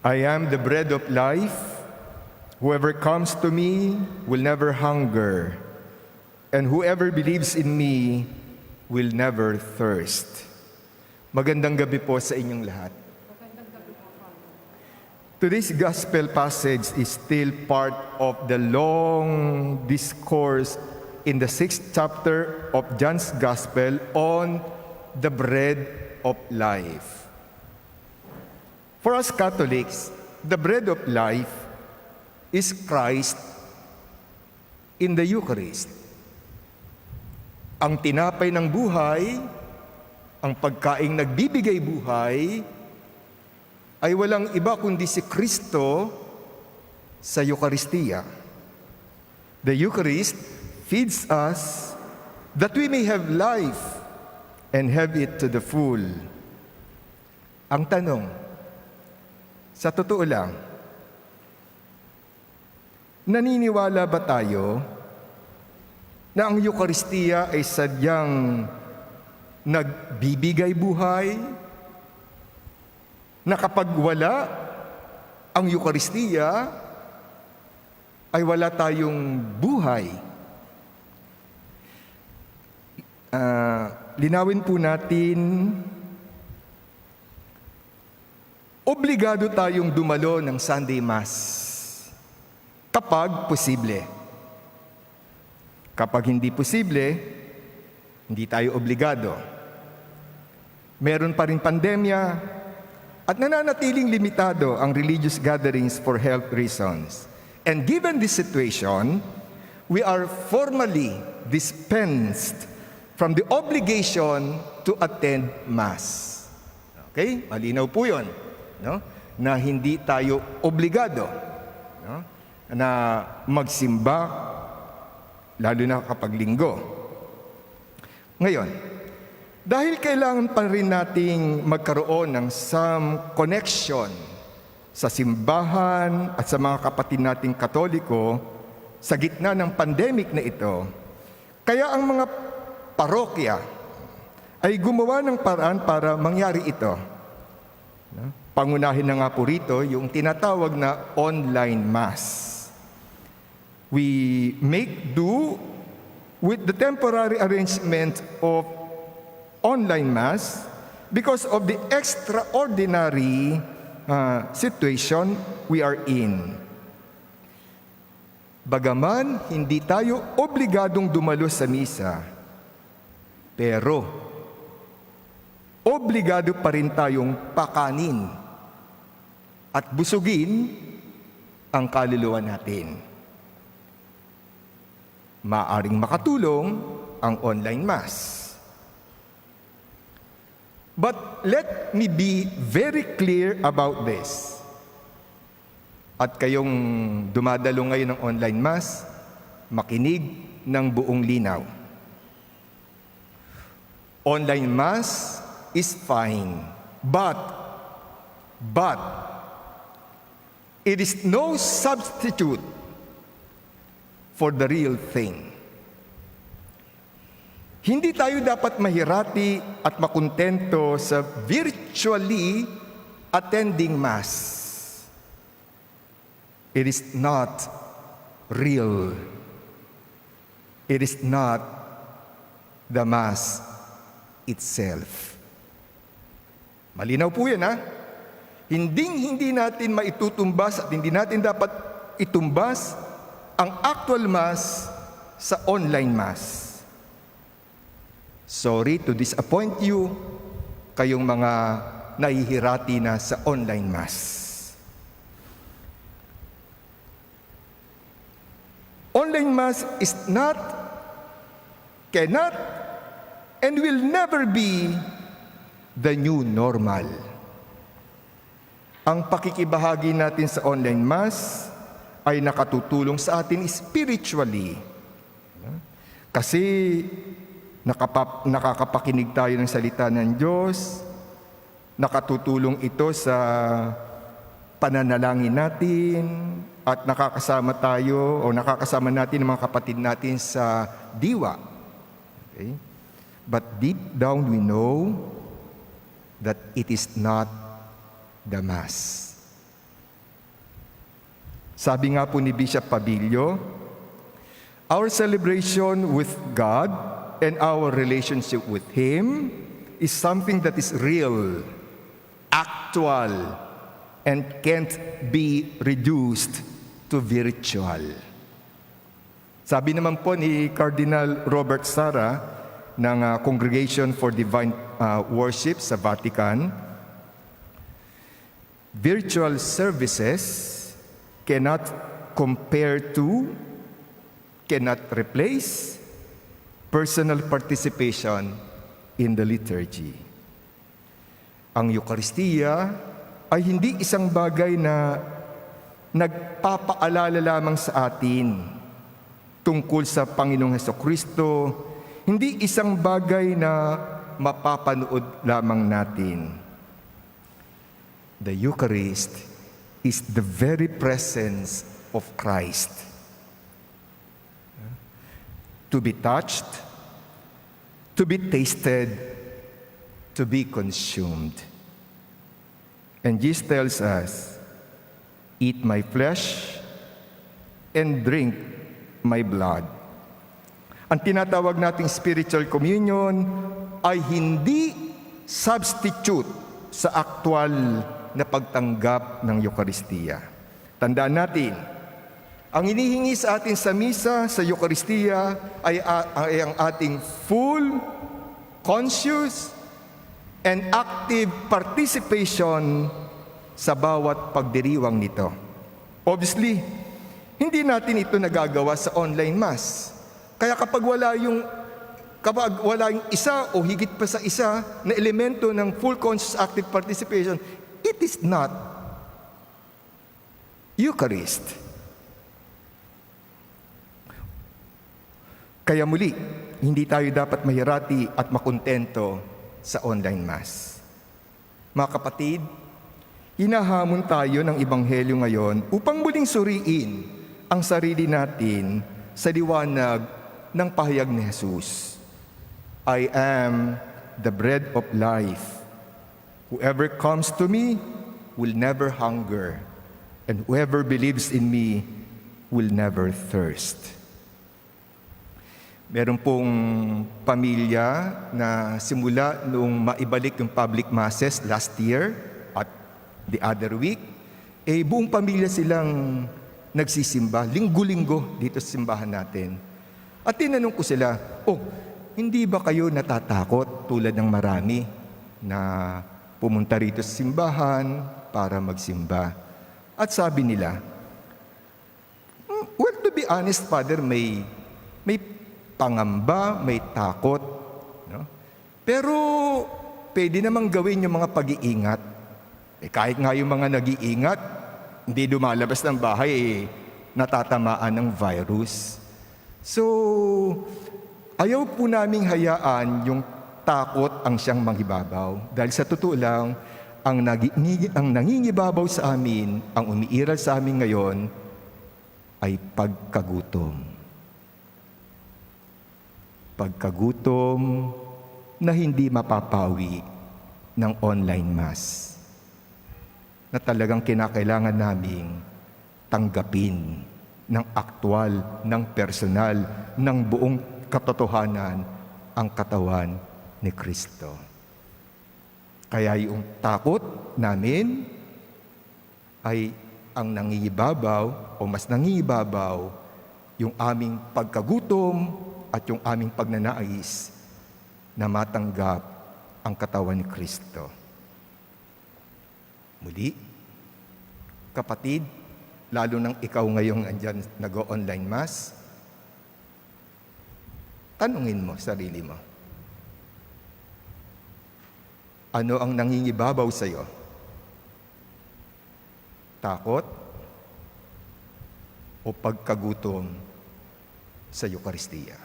I am the bread of life. Whoever comes to me will never hunger, and whoever believes in me will never thirst. Magandang gabi po sa inyong lahat. Today's gospel passage is still part of the long discourse in the 6th chapter of John's Gospel on the bread of life. For us Catholics, the bread of life is Christ in the Eucharist. Ang tinapay ng buhay, ang pagkaing nagbibigay buhay, ay walang iba kundi si Kristo sa Eucharistia. The Eucharist feeds us that we may have life and have it to the full. Ang tanong, sa totoo lang, naniniwala ba tayo na ang Eucharistia ay sadyang nagbibigay buhay, na kapag wala ang Eucharistia, ay wala tayong buhay? Linawin po natin, obligado tayong dumalo ng Sunday Mass kapag posible. Kapag hindi posible, hindi tayo obligado. Meron pa rin pandemya, at nananatiling limitado ang religious gatherings for health reasons. And given this situation, we are formally dispensed from the obligation to attend Mass. Okay? Malinaw po yun, no? Na hindi tayo obligado, no? Na magsimba, lalo na kapag linggo. Ngayon, dahil kailangan pa rin nating magkaroon ng some connection sa simbahan at sa mga kapatid nating Katoliko sa gitna ng pandemic na ito, kaya ang mga parokya ay gumawa ng paraan para mangyari ito. Pangunahin na nga po rito yung tinatawag na online Mass. We make do with the temporary arrangement of online Mass because of the extraordinary situation we are in. Bagaman hindi tayo obligadong dumalo sa misa, pero obligado pa rin tayong pakanin at busugin ang kaluluwa natin. Maaring makatulong ang online Mass. But let me be very clear about this. At kayong dumadalo ngayon ng online Mass, makinig ng buong linaw. Online Mass is fine, but it is no substitute for the real thing. Hindi tayo dapat mahirati at makontento sa virtually attending Mass. It is not real. It is not the Mass itself. Malinaw po yan, ha? Hindi natin maitutumbas at hindi natin dapat itumbas ang actual Mass sa online Mass. Sorry to disappoint you, kayong mga nahihirati na sa online Mass. Online Mass is not, cannot, and will never be the new normal. Ang pakikibahagi natin sa online Mass ay nakatutulong sa atin spiritually. Kasi nakakapakinig tayo ng salita ng Diyos, nakatutulong ito sa pananalangin natin, at nakakasama tayo o nakakasama natin ang mga kapatid natin sa diwa. Okay? But deep down we know that it is not the Mass. Sabi nga po ni Bishop Pabilio, our celebration with God and our relationship with Him is something that is real, actual, and can't be reduced to virtual. Sabi naman po ni Cardinal Robert Sara ng Congregation for Divine Worship sa Vatican, virtual services cannot compare to, cannot replace personal participation in the liturgy. Ang Eucharistia ay hindi isang bagay na nagpapaalala lamang sa atin tungkol sa Panginoong Hesukristo, hindi isang bagay na mapapanood lamang natin. The Eucharist is the very presence of Christ. To be touched, to be tasted, to be consumed. And Jesus tells us, eat my flesh and drink my blood. Ang tinatawag nating spiritual communion ay hindi substitute sa aktual na pagtanggap ng Eucharistia. Tandaan natin, ang inihingi sa atin sa misa, sa Eucharistia, ay ang ating full, conscious, and active participation sa bawat pagdiriwang nito. Obviously, hindi natin ito nagagawa sa online mass. Kaya kapag wala yung isa o higit pa sa isa na elemento ng full conscious active participation, it is not Eucharist. Kaya muli, hindi tayo dapat mahirati at makontento sa online mass. Mga kapatid, hinahamon tayo ng Ebanghelyo ngayon upang muling suriin ang sarili natin sa liwanag ng pahayag ni Jesus. I am the bread of life. Whoever comes to me will never hunger, and whoever believes in me will never thirst. Meron pong pamilya na simula nung maibalik yung public masses last year at the other week, buong pamilya silang nagsisimba, linggo-linggo dito sa simbahan natin. At tinanong ko sila, hindi ba kayo natatakot tulad ng marami na pumunta rito sa simbahan para magsimba? At sabi nila, well, to be honest, Father, may pangamba, may takot. No? Pero pwede namang gawin yung mga pag-iingat. Kahit nga yung mga nag-iingat, hindi lumalabas ng bahay, natatamaan ng virus. So, ayaw po naming hayaan yung takot ang siyang manghibabaw. Dahil sa totoo lang, ang nangingibabaw sa amin, ang umiiral sa amin ngayon, ay pagkagutom. Pagkagutom na hindi mapapawi ng online mass. Na talagang kinakailangan naming tanggapin ng aktwal, ng personal, ng buong katotohanan ang katawan ni Kristo. Kaya yung takot namin ay ang nangingibabaw o mas nangingibabaw yung aming pagkagutom at yung aming pagnanais na matanggap ang katawan ni Kristo. Muli, kapatid, lalo nang ikaw ngayong andyan nag-online mass, tanungin mo sarili mo. Ano ang nangingibabaw sa iyo? Takot o pagkagutom sa Eucharistia?